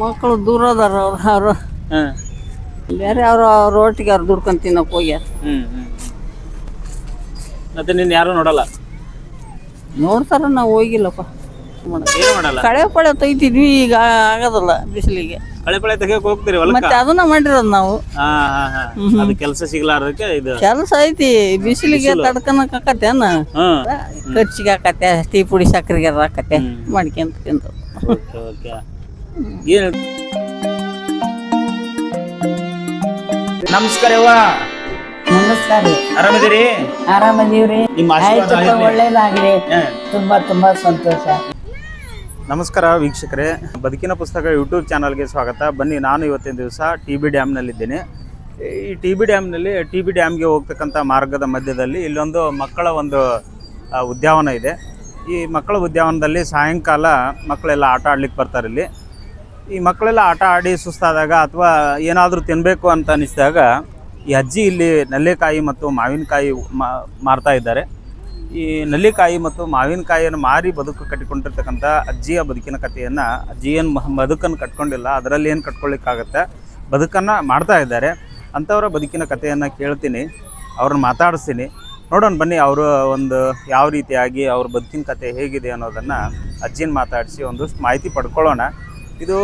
ಮಕ್ಕಳು ದೂರ ಅದಾರ ಅವ್ರು ಹಾಂ ಬೇರೆ ಅವ್ರ ಒಟ್ಟಿಗೆ ಅವ್ರು ದುಡ್ಕೊಂಡು ತಿನ್ನಕ್ಕೆ ಹೋಗ್ಯಾರ. ಮತ್ತೆ ನಿನ್ನ ಯಾರು ನೋಡಲ್ಲ? ನೋಡ್ತಾರ, ನಾವು ಹೋಗಿಲ್ಲಪ್ಪ. ಏನು ಮಾಡಲ್ಲ? ಕಳೆ ಪಳೆ ತೆಗಿತಿದ್ವಿ, ಈಗ ಆಗೋದಲ್ಲ ಬಿಸಿಲಿಗೆ. ಕಳೆ ಪಳೆ ತೆಗಿಯಕ್ಕೆ ಹೋಗ್ತೀರಿ ಹೊಲಕ್ಕೆ? ಮತ್ತೆ ಅದನ್ನ ಮಾಡಿರೋದು ನಾವು. ಅದು ಕೆಲಸ ಸಿಗ್ಲಾರ್ದಕ್ಕೆ ಇದು ಕೆಲಸ ಐತಿ, ಬಿಸಿಲಿಗೆ ತಡ್ಕನಕ್ ಆಕತ್ತೇನ, ಖರ್ಚಿಗೆ ಆಕತ್ತೆ, ಟೀ ಪುಡಿ ಸಕ್ಕರೆಗೆ ಆಕತ್ತೆ, ಮಾಡ್ಕೊಂತ ತಿಂತ. ಏನು ನಮಸ್ಕಾರ ಅವ್ವ. ನಮಸ್ಕಾರ ರೀ. ಆರಾಮದಿರಿ? ಆರಾಮದೀವ್ರಿ. ನಿಮ್ಮ ಆಶೀರ್ವಾದ ಒಳ್ಳೇದಾಗ್ಲಿ. ತುಂಬಾ ತುಂಬಾ ಸಂತೋಷ. ನಮಸ್ಕಾರ ವೀಕ್ಷಕರೇ, ಬದುಕಿನ ಪುಸ್ತಕ ಯೂಟ್ಯೂಬ್ ಚಾನಲ್ಗೆ ಸ್ವಾಗತ. ಬನ್ನಿ, ನಾನು ಇವತ್ತಿನ ದಿವಸ TB ಡ್ಯಾಮ್ನಲ್ಲಿದ್ದೇನೆ. ಈ TB ಡ್ಯಾಮ್ಗೆ ಹೋಗ್ತಕ್ಕಂಥ ಮಾರ್ಗದ ಮಧ್ಯದಲ್ಲಿ ಇಲ್ಲೊಂದು ಮಕ್ಕಳ ಒಂದು ಉದ್ಯಾನವನ ಇದೆ. ಈ ಮಕ್ಕಳ ಉದ್ಯಾನವನದಲ್ಲಿ ಸಾಯಂಕಾಲ ಮಕ್ಕಳೆಲ್ಲ ಆಟ ಆಡ್ಲಿಕ್ಕೆ ಬರ್ತಾರೆ. ಇಲ್ಲಿ ಈ ಮಕ್ಕಳೆಲ್ಲ ಆಟ ಆಡಿ ಸುಸ್ತಾದಾಗ ಅಥವಾ ಏನಾದರೂ ತಿನ್ನಬೇಕು ಅಂತ ಅನಿಸಿದಾಗ ಈ ಅಜ್ಜಿ ಇಲ್ಲಿ ನಲ್ಲಿಕಾಯಿ ಮತ್ತು ಮಾವಿನಕಾಯಿ ಮಾರ್ತಾ ಇದ್ದಾರೆ. ಈ ನಲ್ಲಿಕಾಯಿ ಮತ್ತು ಮಾವಿನಕಾಯಿಯನ್ನು ಮಾರಿ ಬದುಕು ಕಟ್ಟಿಕೊಂಡಿರ್ತಕ್ಕಂಥ ಅಜ್ಜಿಯ ಬದುಕಿನ ಕಥೆಯನ್ನು, ಅಜ್ಜಿ ಏನು ಬದುಕನ್ನು ಕಟ್ಕೊಂಡಿಲ್ಲ, ಅದರಲ್ಲಿ ಏನು ಕಟ್ಕೊಳ್ಳಿಕ್ಕಾಗತ್ತೆ, ಬದುಕನ್ನು ಮಾಡ್ತಾ ಇದ್ದಾರೆ. ಅಂಥವರ ಬದುಕಿನ ಕಥೆಯನ್ನು ಕೇಳ್ತೀನಿ, ಅವ್ರನ್ನ ಮಾತಾಡಿಸ್ತೀನಿ. ನೋಡೋಣ ಬನ್ನಿ, ಅವರು ಒಂದು ಯಾವ ರೀತಿಯಾಗಿ ಅವ್ರ ಬದುಕಿನ ಕಥೆ ಹೇಗಿದೆ ಅನ್ನೋದನ್ನು ಅಜ್ಜಿನ ಮಾತಾಡಿಸಿ ಒಂದಷ್ಟು ಮಾಹಿತಿ ಪಡ್ಕೊಳ್ಳೋಣ. ಇದು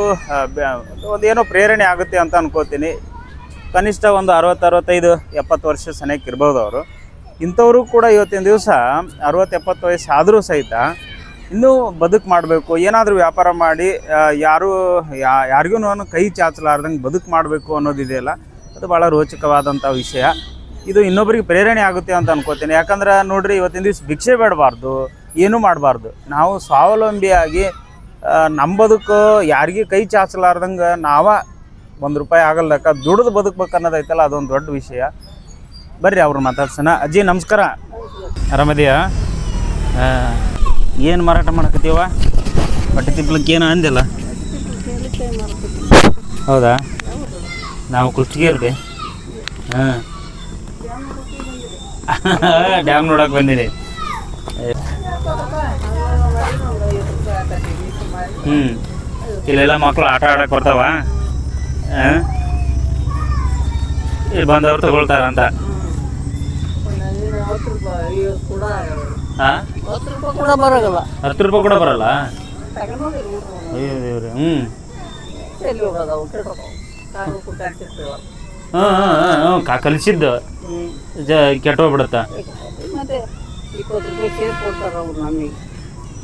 ಒಂದೇನೋ ಪ್ರೇರಣೆ ಆಗುತ್ತೆ ಅಂತ ಅನ್ಕೋತೀನಿ. ಕನಿಷ್ಠ ಒಂದು 60-65-70 ವರ್ಷ ಸನಿಯಕ್ಕೆ ಇರ್ಬೋದು ಅವರು. ಇಂಥವರು ಕೂಡ ಇವತ್ತಿನ ದಿವಸ 60-70 ವಯಸ್ಸು ಆದರೂ ಸಹಿತ ಇನ್ನೂ ಬದುಕು ಮಾಡಬೇಕು, ಏನಾದರೂ ವ್ಯಾಪಾರ ಮಾಡಿ ಯಾರಿಗೂ ಕೈ ಚಾಚಲಾರ್ದಂಗೆ ಬದುಕು ಮಾಡಬೇಕು ಅನ್ನೋದಿದೆಯಲ್ಲ, ಅದು ಭಾಳ ರೋಚಕವಾದಂಥ ವಿಷಯ. ಇದು ಇನ್ನೊಬ್ಬರಿಗೆ ಪ್ರೇರಣೆ ಆಗುತ್ತೆ ಅಂತ ಅನ್ಕೋತೀನಿ. ಯಾಕಂದ್ರೆ ನೋಡ್ರಿ, ಇವತ್ತಿನ ದಿವಸ ಭಿಕ್ಷೆ ಬೇಡಬಾರ್ದು, ಏನೂ ಮಾಡಬಾರ್ದು. ನಾವು ಸ್ವಾವಲಂಬಿಯಾಗಿ ನಮ್ಮ ಬದುಕು ಯಾರಿಗೆ ಕೈ ಚಾಚಲಾರ್ದಂಗೆ $1 ರೂಪಾಯಿ ಆಗಲ್ದಕ್ಕ ದುಡಿದು ಬದುಕ್ಬೇಕು ಅನ್ನೋದೈತಲ್ಲ, ಅದೊಂದು ದೊಡ್ಡ ವಿಷಯ. ಬರ್ರಿ ಅವ್ರನ್ನ ಮಾತಾಡ್ಸೋಣ. ಅಜ್ಜಿ ನಮಸ್ಕಾರ, ಆರಾಮದಿಯಾ? ಏನು ಮಾರಾಟ ಮಾಡಕತ್ತೀವ? ಬಟ್ಟೆ ತಿಪ್ಲಕ್ಕೆ ಏನು ಅಂದಿಲ್ಲ? ಹೌದಾ? ನಾವು ಕುಷ್ಟಗಿರ್ರಿ. ಹಾಂ, ಡ್ಯಾಮ್ ನೋಡಕ್ಕೆ ಬಂದಿರಿ. ಇಲ್ಲೆಲ್ಲ ಮಕ್ಕಳು ಆಟ ಆಡಕ್ಕೆ ಬರ್ತಾವ, ಇಲ್ಲಿ ಬಂದವ್ರು ತಗೊಳ್ತಾರಂತ. ಹಾಂ, 10 ರೂಪಾಯಿ ಕೂಡ ಬರಲ್ಲ? ಅಯ್ಯೋ ದೇವ್ರಿ. ಕಲಿಸಿದ್ದು ಕೆಟ್ಟೋಗ್ಬಿಡತ್ತ.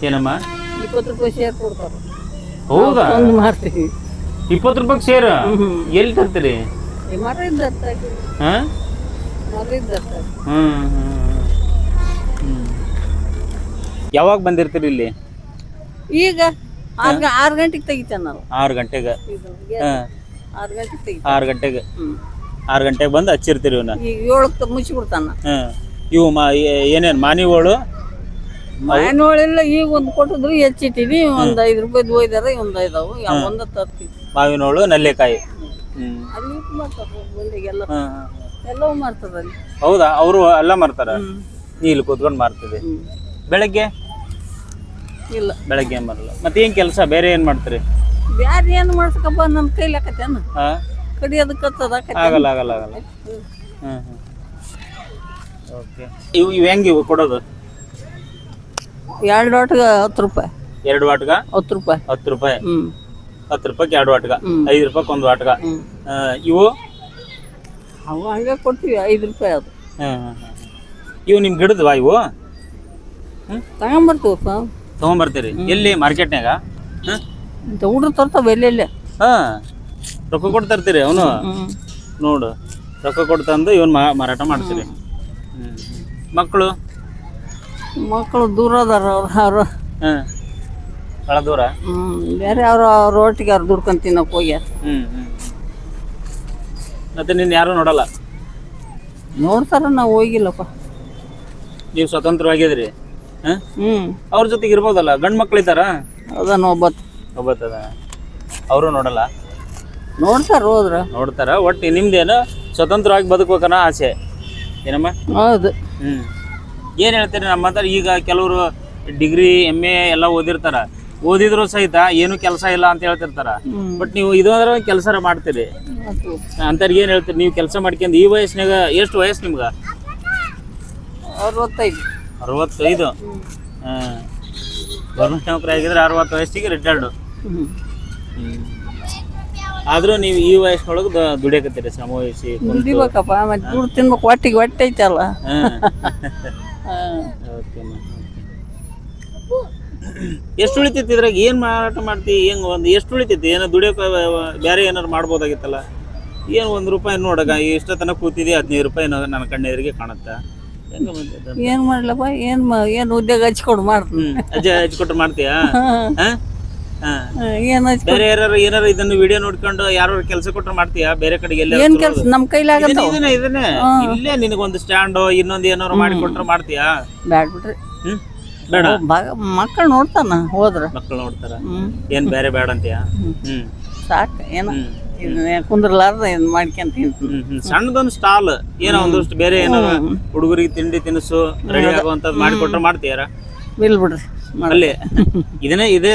ಏನಮ್ಮ? 20 ರೂಪಾಯಿ ಶೇರ್ ಕೊಡ್ತಾರೆ. ಹೌದಾ? 20 ರೂಪಾಯಿ ಶೇರ್ ಎಲ್ಲಿ ತರ್ತೀರಿ? ಹಾಂ, ಯಾವಾಗ ಬಂದಿರ್ತೀರಿ ಇಲ್ಲಿ? ಈಗ 6 ಗಂಟೆಗೆ ತೆಗಿತೇನೆ ನಾವು. 6 ಗಂಟೆಗೆ? ಹಾಂ, 6 ಗಂಟೆಗೆ 6 ಗಂಟೆಗೆ ಬಂದು ಹಚ್ಚಿರ್ತೀರಿ ಇವನ್ನ? ಈಗ 7ಕ್ಕೆ ಮುಚ್ಚಿಬಿಡ್ತಾನ. ಹಾಂ, ಇವು ಏನೇನು ಮಾನಿಗಳು? ಮಾವಿನೋಳೆಲ್ಲ ಈಗ ಒಂದು ಕೊಟ್ಟಿದ್ರು, ಹೆಚ್ಚಿಟ್ಟಿನಿ. ಒಂದು 5 ರೂಪಾಯಿದು ಒಯ್ದಾರ, ಒಂದು ಇದಾವು, ಒಂದ ತರ್ತೀವಿ. ಮಾವಿನೋಳು, ನಲ್ಲಿಕಾಯಿ ಅಲ್ಲಿ ಬಂದಿಗೆಲ್ಲ ಎಲ್ಲವೂ ಮಾರ್ತದ ಅಲ್ಲಿ. ಹೌದಾ? ಅವರು ಎಲ್ಲ ಮಾರ್ತಾರ, ನೀ ಇಲ್ಲಿ ಕೂತ್ಕೊಂಡು ಮಾರ್ತಿದೆ? ಬೆಳಗ್ಗೆ ಇಲ್ಲ, ಬೆಳಗ್ಗೆ ಏನು ಬರಲ್ಲ. ಮತ್ತೆ ಏನು ಕೆಲಸ ಬೇರೆ ಏನು ಮಾಡ್ತೀರಿ? ಬ್ಯಾರೆ ಏನು ಮಾಡ್ಸಕಪ್ಪ, ನನ್ನ ಕೈಲಾಕತ್ತೇನ? ಕಡಿಯೋದಕ್ಕತ್ತದ? ಆಗಲ್ಲ ಆಗಲ್ಲ ಆಗಲ್ಲ. ಓಕೆ. ಇವು ಹೆಂಗೆ ಕೊಡೋದು? 2 ವಾಟ್ಗೆ 10 ರೂಪಾಯಿ. 2 ವಾಟ್ಗ 10 ರೂಪಾಯಿ. 10 ರೂಪಾಯಿ. 10 ರೂಪಾಯಿಗೆ 2 ವಾಟ್ಗ, 5 ರೂಪಾಯಿಗೆ 1 ವಾಟ್ಗ. ಇವು ಅವು ಹಂಗೆ ಕೊಡ್ತೀವಿ, 5 ರೂಪಾಯಿ ಅದು. ಇವು ನಿಮ್ಮ ಗಿಡದವಾ ಇವು? ತಗೊಂಬರ್ತೀವಪ್ಪ. ತೊಗೊಂಬರ್ತೀರಿ? ಎಲ್ಲಿ? ಮಾರ್ಕೆಟ್ನಾಗ? ಹುಡ್ರು ತರ್ತಾವ ಎಲ್ಲೆಲ್ಲೇ. ಹಾಂ, ರೊಕ್ಕ ಕೊಟ್ಟು ತರ್ತೀರಿ? ಅವನು ನೋಡು, ರೊಕ್ಕ ಕೊಟ್ಟು ತಂದು ಇವನ್ ಮಾರಾಟ ಮಾಡ್ತೀರಿ. ಮಕ್ಕಳು ದೂರ ಅದಾರ ಅವ್ರು. ಹಾಂ, ಭಾಳ ದೂರ? ಬೇರೆ ಅವ್ರ ಒಟ್ಟಿಗೆ ಅವ್ರು ದುಡ್ಕೊಂಡು ತಿನ್ನಕ್ಕೆ ಹೋಗ್ಯಾರ. ಮತ್ತೆ ನಿನ್ನ ಯಾರು ನೋಡಲ್ಲ? ನೋಡ್ತಾರ, ನಾವು ಹೋಗಿಲ್ಲಪ್ಪ. ನೀವು ಸ್ವತಂತ್ರವಾಗಿದ್ರಿ? ಅವ್ರ ಜೊತೆಗೆ ಇರ್ಬೋದಲ್ಲ? ಗಂಡು ಮಕ್ಳಿದ್ದಾರ? ಅದಾನ, ಒಬ್ಬತ್ತದ. ಅವರು ನೋಡಲ್ಲ? ನೋಡ್ತಾರ. ಒಟ್ಟು ನಿಮ್ದೇನು ಸ್ವತಂತ್ರವಾಗಿ ಬದುಕಬೇಕನ್ನೋ ಆಸೆ ಏನಮ್ಮ? ಹೌದು. ಏನು ಹೇಳ್ತೀರಿ ನಮ್ಮ ಹತ್ರ? ಈಗ ಕೆಲವರು ಡಿಗ್ರಿ MA ಎಲ್ಲ ಓದಿರ್ತಾರ, ಓದಿದ್ರು ಸಹಿತ ಏನು ಕೆಲಸ ಇಲ್ಲ ಅಂತ ಹೇಳ್ತಿರ್ತಾರ. ಬಟ್ ನೀವು ಇದಾದ್ರ ಕೆಲಸ ಮಾಡ್ತೀರಿ ಅಂತವ್ರಿಗೆ ಏನ್ ಹೇಳ್ತೀರಿ? ನೀವು ಕೆಲಸ ಮಾಡ್ಕೊಂಡು ಈ ವಯಸ್ಸಿನಾಗ, ಎಷ್ಟು ವಯಸ್ಸು ನಿಮ್ಗ? 65. 65. ಗೌರ್ಮೆಂಟ್ ನೌಕರಿ ಆಗಿದ್ರೆ 60 ವಯಸ್ಸಿಗೆ ರಿಟೈರ್ಡ್. ಆದ್ರೂ ನೀವು ಈ ವಯಸ್ಸಿನೊಳಗೆ ದುಡಿಯಕತ್ತೀರಿ ಶ್ರಮ ವಹಿಸಿ. ದುಡಿಬೇಕಪ್ಪ, ಮತ್ತೆ ದುಡ್ಡು ತಿನ್ಬೇಕು, ಹೊಟ್ಟೆ ಐತಲ್ಲ. ಎಷ್ಟು ಉಳಿತೈತಿ ಇದ್ರಾಗ? ಏನ್ ಮಾರಾಟ ಮಾಡ್ತಿ? ಹೆಂಗ್ ಒಂದು ಎಷ್ಟು ಉಳಿತೈತಿ? ಏನೋ ದುಡಿಯೋಕೆ ಬೇರೆ ಏನಾರು ಮಾಡ್ಬೋದಾಗಿತ್ತಲ್ಲ? ಏನು ₹1 ನೋಡಗ ಇಷ್ಟ ತನಕ ಕೂತಿದೆ, ₹15 ನನ್ನ ಕಣ್ಣೆದುರಿಗೆ ಕಾಣುತ್ತ. ಏನ್ ಮಾಡ್ಲಪ್ಪ, ಏನ್ ಉದ್ಯೋಗ ಹಚ್ಕೊಡು ಮಾಡ್ತೀನಿ. ಹಚ್ಕೊಟ್ರು ಮಾಡ್ತೀಯಾ? ಏನ್ ಬೇರೆ ಏನಾರು ಇದನ್ನು ವಿಡಿಯೋ ನೋಡ್ಕೊಂಡು ಯಾರು ಕೆಲಸ ಕೊಟ್ರು ಮಾಡ್ತೀಯಾ? ಬೇರೆ ಕಡೆಗೆ ಏನ್ ಕೆಲ್ಸ ನಮ್ ಕೈಲಾಗತ್ತ? ಇದನ್ನೇ ಇಲ್ಲೇ ನಿನಗೊಂದು ಸ್ಟ್ಯಾಂಡ್ ಇನ್ನೊಂದು ಏನಾರು ಮಾಡಿ ಕೊಟ್ರು ಮಾಡ್ತೀಯಾ? ಬ್ಯಾಡ್ ಬಿಡ್ರಿ. ಬೇಡ, ಮಕ್ಕಳು ನೋಡ್ತಾನ ಹೋದ್ರ. ಮಕ್ಕಳು ನೋಡ್ತಾರ. ಏನ್ ಬೇರೆ ಬೇಡ ಅಂತೀಯಾ? ಸಾಕ ಏನ ಕುಂದ್ರಲಾರ್ದ ಮಾಡ್ಕೊಂತ ಸಣ್ಣದೊಂದು ಸ್ಟಾಲ್ ಏನೋ ಒಂದಷ್ಟು ಬೇರೆ ಏನೋ ಹುಡುಗರಿಗೆ ತಿಂಡಿ ತಿನಿಸು ರೆಡಿ ಆಗುವಂತದ್ ಮಾಡಿಕೊಟ್ರೆ ಮಾಡ್ತೀಯಾರ? ಬಿಲ್ ಬಿಡ್ರಿ ಅಲ್ಲಿ ಇದೇ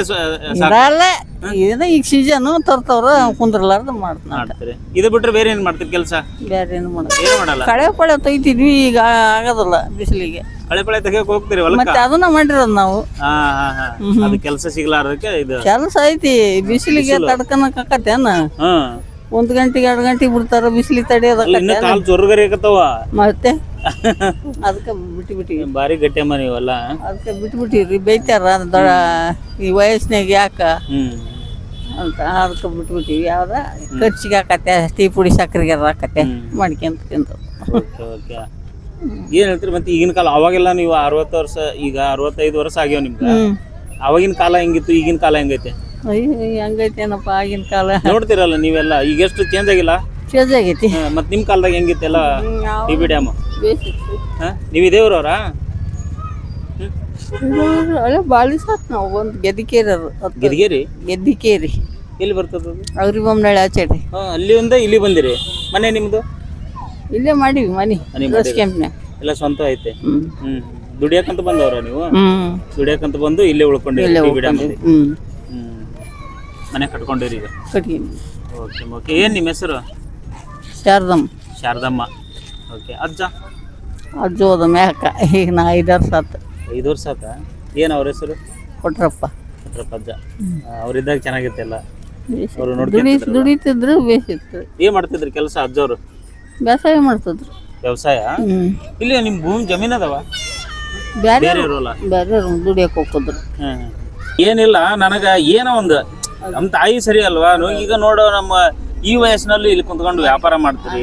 ಇದೇ ಈಗ ಸೀಸನ್ ತರ್ತವ್ರ ಕುಂದ್ರಲಾರ್ದ ಮಾಡ್ತೀರಿ. ಇದು ಬಿಟ್ರೆ ಬೇರೆ ಏನ್ ಮಾಡ್ತೀರಿ ಕೆಲಸ? ಬೇರೆ ಏನು ಮಾಡಲ್ಲ. ಕಳೆ ಪಳೆ ತೆಗಿತಿದ್ವಿ, ಈಗ ಆಗೋದಿಲ್ಲ ಬಿಸಿಲಿಗೆ. ಕಳೆ ಪಳೆ ತೆಗಿಯಕ್ ಹೋಗ್ತೀರಿ ಮತ್ತೆ ಅದನ್ನ ಮಾಡಿರೋದು ನಾವು. ಅದು ಕೆಲಸ ಸಿಗ್ಲಾರ್ದಕ್ಕೆ ಇದು ಕೆಲಸ ಐತಿ. ಬಿಸಿಲಿಗೆ ತಡ್ಕನಕ್ ಆಕತ್ತೇನ? 1 ಗಂಟೆಗೆ 2 ಗಂಟೆಗೆ ಬಿಡ್ತಾರ, ಬಿಸಿಲಿಗೆ ತಡೆಯೋದಕ್ಕ ಕಾಲ್ ಚೊರ್ಗರಿಕತ್ತವ. ಮತ್ತೆ ಅದಕ್ಕೆ ಬಿಟ್ಟಿವಿ. ಬಾರಿ ಗಟ್ಟಿಯಮ್ಮ ನೀವಲ್ಲ. ಅದಕ್ಕೆ ಬಿಟ್ಬಿಟ್ಟಿವ್ರಿ. ಬೈತಾರ ದೊಡ್ಡ ಈ ವಯಸ್ಸಿನಾಗ ಯಾಕ ಅಂತ, ಅದಕ್ಕೆ ಬಿಟ್ಬಿಟ್ಟಿವಿ. ಯಾವ್ದ ಖರ್ಚಿಗೆ ಆಕತ್ತೆ, ಟೀ ಪುಡಿ ಸಕ್ಕರೆಗೆ ಆಕತ್ತೆ ಮಾಡ್ಕೊಂತ ತಿಂತ. ಏನ್ ಹೇಳ್ತೀರಿ? ಮತ್ತೆ ಈಗಿನ ಕಾಲ, ಅವಾಗೆಲ್ಲ ನೀವು 60 ವರ್ಷ, ಈಗ 65 ವರ್ಷ ಆಗ್ಯಾವ ನಿಮ್ಗೆ. ಅವಾಗಿನ ಕಾಲ ಹೆಂಗಿತ್ತು, ಈಗಿನ ಕಾಲ ಹೆಂಗೈತೆ? ಹಂಗೈತೇನಪ್ಪ ಆಗಿನ ಕಾಲ. ನೋಡ್ತಿರಲ್ಲ ನೀವೆಲ್ಲ, ಈಗ ಎಷ್ಟು ಚೇಂಜ್ ಆಗಿಲ್ಲ? ಚೇಂಜ್ ಆಗೈತಿ. ಮತ್ ನಿಮ್ ಕಾಲದಾಗ ಹೆಂಗಿತ್ತೆಲ್ಲ? ಟಿಬಿ ಡ್ಯಾಮ್ ನೀವ್ ಇದೇವ್ರವ್ರ? ಬಾಳಿ ಸಾತ್ ನಾವು ಒಂದು ಗೆದಿಗೇರಿ. ಗೆದ್ದಿಕೇರಿ ಎಲ್ಲಿ ಬರ್ತದ? ಅವ್ರಿ ಬೊಮ್ಮನಹಳ್ಳಿ ಆಚೆಡಿ. ಅಲ್ಲಿ ಇಲ್ಲಿ ಬಂದಿರಿ? ಮನೆ ನಿಮ್ದು ಇಲ್ಲೇ ಮಾಡಿವಿ ಮನಿ ಕ್ಯಾಂಪ್ನ್ಯಾಗ. ಎಲ್ಲ ಸ್ವಂತ ಐತೆ. ದುಡಿಯಾಕಂತ ಬಂದವ್ರ ನೀವು? ದುಡಿಯಾಕಂತ ಬಂದು ಇಲ್ಲೇ ಉಳ್ಕೊಂಡಿರಿ ಟಿಬಿ ಡ್ಯಾಮ್. ಮನೆ ಕಟ್ಕೊಂಡಿರಿ ಈಗ? ಓಕೆ. ಏನ್ ನಿಮ್ಮ ಹೆಸರು? ಶಾರದಮ್ಮ. ಓಕೆ. ಅಜ್ಜ ಹೋದ ಮ್ಯಾಕ. ಈಗ ನಾ 5 ವರ್ಷ ಆತ. 5 ವರ್ಷ ಆತ. ಏನ್ ಅವ್ರ ಹೆಸರು? ಕೊಟ್ರಪ್ಪ ಅಜ್ಜ. ಅವ್ರಿದ್ದಾಗ ಚೆನ್ನಾಗಿತ್ತೆಲ್ಲ? ಅವ್ರು ದುಡಿತಿದ್ರು, ಬೇಸಿತ್ತು. ಏನ್ ಮಾಡ್ತಿದ್ರಿ ಕೆಲಸ ಅಜ್ಜವ್ರು? ವ್ಯವಸಾಯ ಮಾಡ್ತಿದ್ರು. ವ್ಯವಸಾಯ? ಇಲ್ಲಿ ನಿಮ್ ಭೂಮಿ ಜಮೀನ್ ಅದಾವ? ಬೇರೆ ದುಡಿಯಕ್ ಹೋಗ್ತಿದ್ರು. ಏನಿಲ್ಲ, ನನಗ ಏನೋ ಒಂದು ನಮ್ ತಾಯಿ ಸರಿ ಅಲ್ವಾ? ಈಗ ನೋಡೋ ನಮ್ಮ ಈ ವಯಸ್ಸಿನಲ್ಲಿ ಇಲ್ಲಿ ಕುಂತ್ಕೊಂಡು ವ್ಯಾಪಾರ ಮಾಡ್ತೀರಿ,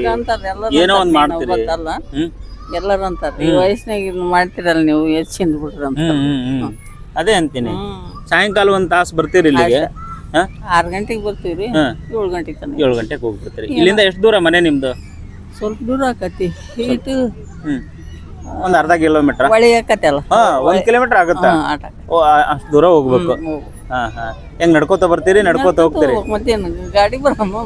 ಏನೋ ಒಂದ್ ಮಾಡ್ತೀರಿ. ಎಲ್ಲರೂ ಅಂತಾರ, ಈ ವಯಸ್ಸಿನಾಗ ಮಾಡ್ತೀರಲ್ಲ ನೀವು, ಹೆಚ್ಚಿಂದ ಬಿಡ್ರಿ ಅಂತ. ಅದೇ ಅಂತೀನಿ. ಸಾಯಂಕಾಲ 1 ತಾಸು ಬರ್ತೀರಿ ಇಲ್ಲಿಗೆ? 6 ಗಂಟೆಗೆ ಬರ್ತೀವ್ರಿ, 7 ಗಂಟೆಗೆ ತನಕ. 7 ಗಂಟೆಗೆ ಹೋಗ್ಬಿಡ್ತೀರಿ. ಇಲ್ಲಿಂದ ಎಷ್ಟು ದೂರ ಮನೆ ನಿಮ್ದು? ಸ್ವಲ್ಪ ದೂರ ಆಕತಿ. ಒಂದ್ ಅರ್ಧ ಕಿಲೋಮೀಟರ್ ಹೊಳಿ ಆಕತಿ ಅಲ್ಲ. 1 ಕಿಲೋಮೀಟರ್ ಆಗುತ್ತಾ? ಅಷ್ಟು ದೂರ ಹೋಗ್ಬೇಕು. ಹೆಂಗ್ ನಡ್ಕೋತ ಬರ್ತೀರಿ? ನಡ್ಕೋತ ಹೋಗ್ತೀರಿ? ಮತ್ತೇನು ಗಾಡಿ ಬರಮ್ಮ.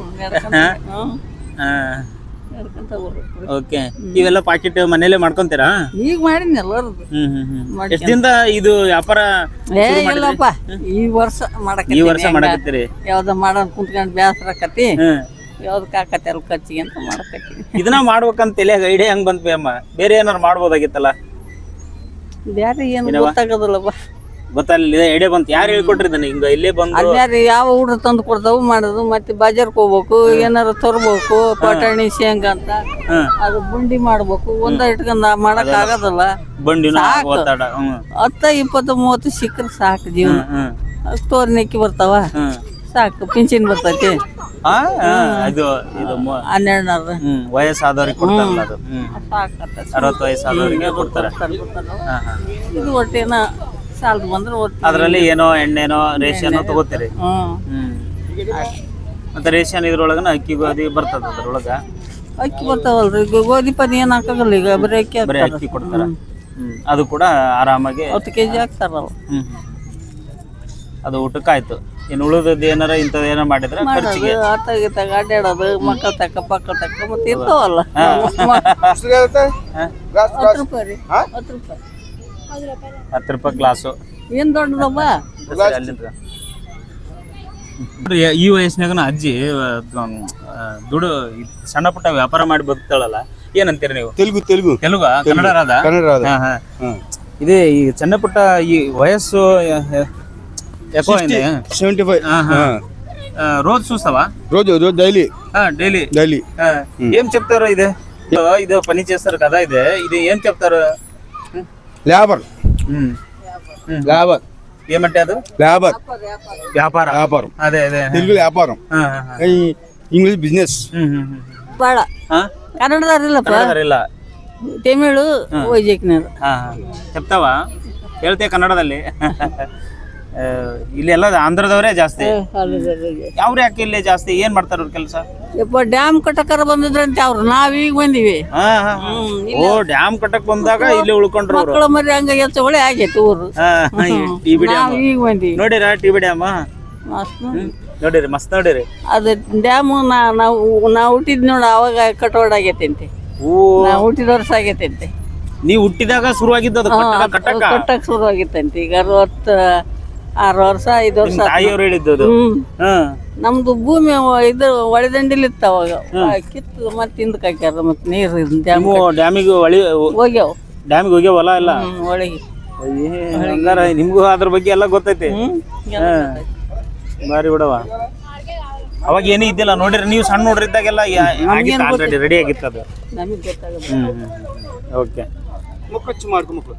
ಓಕೆ. ಇವೆಲ್ಲ ಪಾಕೆಟ್ ಮನೇಲೆ ಮಾಡ್ಕೊಂತೀರಾ? ಈಗ ಮಾಡಿನಿ ಎಲ್ಲರದು. ಎಷ್ಟ್ ದಿನದ ಇದು ವ್ಯಾಪಾರ? ಇಲ್ಲಪ್ಪ, ಈ ವರ್ಷ ಮಾಡಕತ್ತೀರಿ? ಯಾವ್ದ ಮಾಡೋದ್ ಕುಂತ್ಕೊಂಡ್ ಬ್ಯಾಸರ ಆಕತಿ, ಯಾವ್ದಕ್ ಆಕತಿ ಅಲ್ಲಿ ಖರ್ಚಿಗೆ ಅಂತ ಮಾಡಕತ್ತಿ. ಇದನ್ನ ಮಾಡ್ಬೇಕಂತ ತಲೆಯಾಗ ಐಡಿಯಾ ಹೆಂಗ್ ಬಂದ್ವಿ ಅಮ್ಮ? ಬೇರೆ ಏನಾರು ಮಾಡ್ಬೋದಾಗಿತ್ತಲ್ಲ? ಬೇರೆ ಏನು ಗೊತ್ತಾಗೋದಿಲ್ಲಪ್ಪ. ಗೊತ್ತಾಗಲಿಲ್ಲ, ಐಡಿಯಾ ಬಂತು. ಯಾರು ಹೇಳ್ಕೊಟ್ರಿ ಇದನ್ನ? ಹಿಂಗ ಇಲ್ಲೇ ಬಂದು ಅದ್ಯಾರು ಯಾವ ಹುಡ್ರು ತಂದು ಕೊಡ್ತಾವು ಮಾಡೋದು. ಮತ್ತೆ ಬಜಾರ್ಗೆ ಹೋಗ್ಬೇಕು, ಏನಾರು ತರ್ಬೇಕು, ಪಟಾಣಿ ಶೇಂಗಾ ಅಂತ, ಅದು ಬಂಡಿ ಮಾಡ್ಬೇಕು. ಇಟ್ಕೊಂಡ್ ಮಾಡಕ್ ಆಗೋದಿಲ್ಲ. ಬಂಡಿನ 10, 20, 30 ಸಿಕ್ಕರೆ ಸಾಕು ಜೀವನ. ತೋರ್ನೆಕ್ಕಿ ಬರ್ತಾವ, ಸಾಕು. ಪಿಂಚಿನ್ ಬರ್ತೈತಿ. 1200 ವಯಸ್ಸಾದವ್ರಿಗೆ ಕೊಡ್ತಾರಲ್ಲ, ಅದು 60 ವಯಸ್ಸಾದವ್ರಿಗೆ ಕೊಡ್ತಾರೆ. ಇದು ಒಟ್ಟೇನ ಸಾಲ ಬಂದ್ರೆ ಅದ್ರಲ್ಲಿ ಏನೋ ಎಣ್ಣೆನೋ ರೇಷನ್ ತಗೋತೀರಿ? ಮತ್ತೆ ರೇಷನ್ ಇದ್ರೊಳಗನ ಅಕ್ಕಿ ಗೋಧಿ ಬರ್ತದ? ಅದ್ರೊಳಗ ಅಕ್ಕಿ ಬರ್ತಾವಲ್ರಿ. ಗೋಧಿ ಪದಿ ಏನ್ ಹಾಕಾಗಲ್ಲ, ಈಗ ಬರೀ ಅಕ್ಕಿ ಕೊಡ್ತಾರ. ಅದು ಕೂಡ ಆರಾಮಾಗಿ 10 kg ಹಾಕ್ತಾರಲ್ಲ. ಅದು ಊಟಕ್ಕಾಯ್ತು. ಇನ್ನು ಉಳಿದದ್ದು ಏನಾರ ಇಂಥದ್ದು ಏನಾರ ಮಾಡಿದ್ರೆ ಖರ್ಚಿಗೆ ಆತಾಗ ಅಡ್ಡಾಡೋದು, ಮಕ್ಕಳ ತಕ್ಕ ಮತ್ತೆ ಇರ್ತಾವಲ್ಲ. 10 ರೂಪಾಯಿ. 10 ರೂಪಾಯಿ ಗ್ಲಾಸು. ಏನ್ ದೊಡ್ಡದಪ್ಪ? ಈ ವಯಸ್ಸಿನಾಗನ ಅಜ್ಜಿ ದುಡು ಸಣ್ಣ ಪುಟ್ಟ ವ್ಯಾಪಾರ ಮಾಡಿ ಬದುಕ್ತಾಳಲ್ಲ, ಏನಂತೀರಿ ನೀವು? ತೆಲುಗು ಕನ್ನಡ ರಾದ? ಇದೇ ಈ ಸಣ್ಣ ಪುಟ್ಟ ಈ ವಯಸ್ಸು ಯಾಕೋ 75 రోజు చూస్తావా? రోజు డైలీ ఏం చెప్తారు? ఇదే పని చేస్తారు కదా, ఇది ఏం చెప్తారు? లేబర్ ఏమంటే అది వ్యాపారం. అదే తెలుగు వ్యాపారం, ఇంగ్లీష్ బిజినెస్. ಬಾಳ ಕನ್ನಡದಾರಿಲ್ಲಪ್ಪ, ಇಲ್ಲ ತಮಿಳು ವೈಜಾಗ್ನರು. చెప్తావా? ಹೇಳ್ತೆ ಕನ್ನಡದಲ್ಲಿ. ಇಲ್ಲಿ ಎಲ್ಲ ಆಂಧ್ರದವರೇ ಜಾಸ್ತಿ. ಅವ್ರು ಯಾಕೆ ಇಲ್ಲಿ ಜಾಸ್ತಿ? ಏನ್ ಮಾಡ್ತಾರ ಅವ್ರ ಕೆಲಸ? ಯಪ್ಪ ಡ್ಯಾಮ್ ಕಟ್ಟಕರ ಬಂದಿದ್ರಂತೆ ಅವ್ರು, ನಾವೀಗ ಬಂದಿವಿ. ಓ, ಡ್ಯಾಮ್ ಕಟ್ಟಕ್ ಬಂದಾಗ ಇಲ್ಲಿ ಉಳ್ಕೊಂಡ್ರು ಅವ್ರು. ಮಕ್ಕಳ ಮರಿ ಹಂಗ ಹೆಚ್ಚ ಒಳ್ಳೆ ಆಗೈತೆ ಊರು. ನಾವೀಗ ಬಂದಿವಿ. ನೋಡಿರ ಟಿಬಿ ಡ್ಯಾಮ್? ನೋಡಿರಿ, ಮಸ್ತ್ ನೋಡಿರಿ. ಅದು ಡ್ಯಾಮ್ ನಾವು ಹುಟ್ಟಿದ್ ನೋಡ ಅವಾಗ ಕಟ್ಟೋಡ್ ಆಗೈತಂತೆ. ನಾವು ಹುಟ್ಟಿದ ವರ್ಷ ಆಗೈತಂತೆ. ನೀವು ಹುಟ್ಟಿದಾಗ ಶುರುವಾಗಿದ್ದು ಕಟ್ಟಕ್ ಶುರು ಆಗಿತ್ತಂತೆ. ಈಗ 66 ವರ್ಷ 5 ವರ್ಷ ತಾಯಿಯವ್ರು ಹೇಳಿದ್ದು. ನಮ್ದು ಭೂಮಿ ಇದು ಒಳದಂಡಿಲಿ ಇತ್ತು ಅವಾಗ, ಕಿತ್ತು ಮತ್ತೆ ಹಿಂದಕ್ಕೆ ಹಾಕ್ಯಾರ. ಮತ್ತೆ ನೀರು ಡ್ಯಾಮಿಗೆ ಹೋಗ್ಯಾವ, ಡ್ಯಾಮಿಗೆ ಹೋಗ್ಯಾವ ಹೊಲ ಎಲ್ಲ ಒಳಗೆ. ಹಂಗಾರ ನಿಮ್ಗೂ ಅದ್ರ ಬಗ್ಗೆ ಎಲ್ಲ ಗೊತ್ತೈತಿ. ಬಾರಿ ಬಿಡವ. ಅವಾಗ ಏನೂ ಇದ್ದಿಲ್ಲ ನೋಡಿರಿ, ನೀವು ಸಣ್ಣ ನೋಡ್ರಿದ್ದಾಗೆಲ್ಲ ಆಲ್ರೆಡಿ ರೆಡಿ ಆಗಿತ್ತು ಅದು. ನಮಗೆ ಗೊತ್ತಾಗುತ್ತೆ. ಓಕೆ, ಮುಖಚ್ಚು ಮಾಡ್ಕೊ ಮಕ್ಕಳು.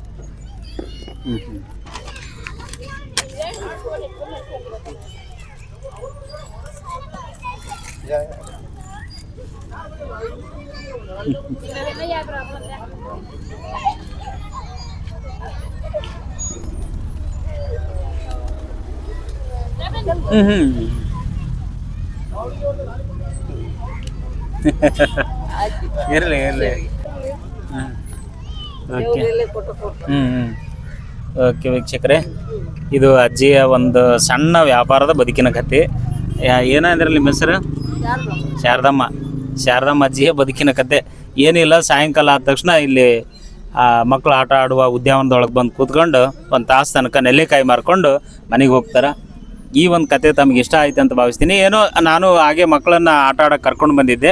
ಇರಲಿ. ಓಕೆ ವೀಕ್ಷಕರೇ, ಇದು ಅಜ್ಜಿಯ ಒಂದು ಸಣ್ಣ ವ್ಯಾಪಾರದ ಬದುಕಿನ ಕತೆ. ಏನಂದ್ರೆ ನಿಮ್ಮ ಹೆಸರು? ಶಾರದಮ್ಮ ಅಜ್ಜಿಯ ಬದುಕಿನ ಕತೆ. ಏನಿಲ್ಲ, ಸಾಯಂಕಾಲ ಆದ ತಕ್ಷಣ ಇಲ್ಲಿ ಮಕ್ಕಳು ಆಟ ಆಡುವ ಉದ್ಯಾನವನದೊಳಗೆ ಬಂದು ಕೂತ್ಕೊಂಡು ಒಂದು ತಾಸು ತನಕ ನೆಲ್ಲಿಕಾಯಿ ಮಾರ್ಕೊಂಡು ಮನೆಗೆ ಹೋಗ್ತಾರೆ. ಈ ಒಂದು ಕತೆ ತಮಗೆ ಇಷ್ಟ ಆಯ್ತು ಅಂತ ಭಾವಿಸ್ತೀನಿ. ಏನೋ ನಾನು ಹಾಗೆ ಮಕ್ಕಳನ್ನು ಆಟ ಆಡೋಕೆ ಕರ್ಕೊಂಡು ಬಂದಿದ್ದೆ,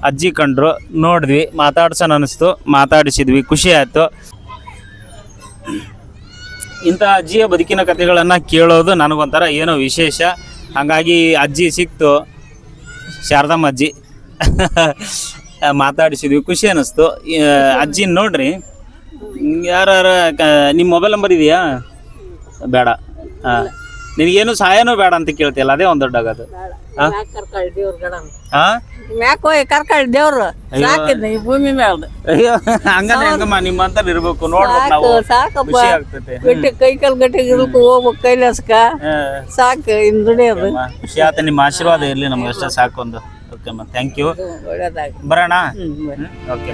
ಅಜ್ಜಿ ಕಂಡ್ರು, ನೋಡಿದ್ವಿ, ಮಾತಾಡ್ಸೋಣ ಅನ್ನಿಸ್ತು, ಮಾತಾಡಿಸಿದ್ವಿ, ಖುಷಿ ಆಯಿತು. ಇಂಥ ಅಜ್ಜಿಯ ಬದುಕಿನ ಕಥೆಗಳನ್ನು ಕೇಳೋದು ನನಗೊಂಥರ ಏನೋ ವಿಶೇಷ. ಹಾಗಾಗಿ ಅಜ್ಜಿ ಸಿಕ್ತು, ಶಾರದಮ್ಮ ಅಜ್ಜಿ ಮಾತಾಡಿಸಿದ್ವಿ, ಖುಷಿ ಅನ್ನಿಸ್ತು. ಅಜ್ಜಿನ ನೋಡ್ರಿ, ಯಾರ ನಿಮ್ಮ ಮೊಬೈಲ್ ನಂಬರ್ ಇದೆಯಾ? ಬೇಡ. ನಿನಗೇನು ಸಹಾಯನೂ ಬೇಡ ಅಂತ ಕೇಳ್ತಿಯಲ್ಲ, ಅದೇ ಒಂದು ದೊಡ್ಡ ಆಗೋದು. ಕರ್ಕಳ್ ದೇವ್ರು ಸಾಕಿದ್ನ ಈ ಭೂಮಿ ಮೇಲೆ. ಅಯ್ಯೋ, ಹಂಗಂದ್ರೆ ಹೆಂಗಮ್ಮ, ನಿಮ್ಮಂತ ಇರ್ಬೇಕು, ನೋಡ್ಬೇಕು ನಾವು, ಸಾಕಪ್ಪ. ಖುಷಿ ಆಗ್ತೈತೆ. ಗಟ್ಟಿ ಕೈಕಾಲ್ ಗಟ್ಟಿಗೆ ಇರ್ಬೇಕು, ಹೋಗ್ಬೇಕು ಕೈಲಾಸಕ, ಸಾಕು ಇನ್ ದುಡಿಯೋದು. ಖುಷಿ ಆತ, ನಿಮ್ಮ ಆಶೀರ್ವಾದ ಇರಲಿ ನಮ್ಗೆ ಅಷ್ಟೇ ಸಾಕು ಒಂದು. ಓಕೆ ಅಮ್ಮ, ಥ್ಯಾಂಕ್ ಯು. ಒಳ್ಳೇದಾಗಿ ಬರೋಣ. ಓಕೆ.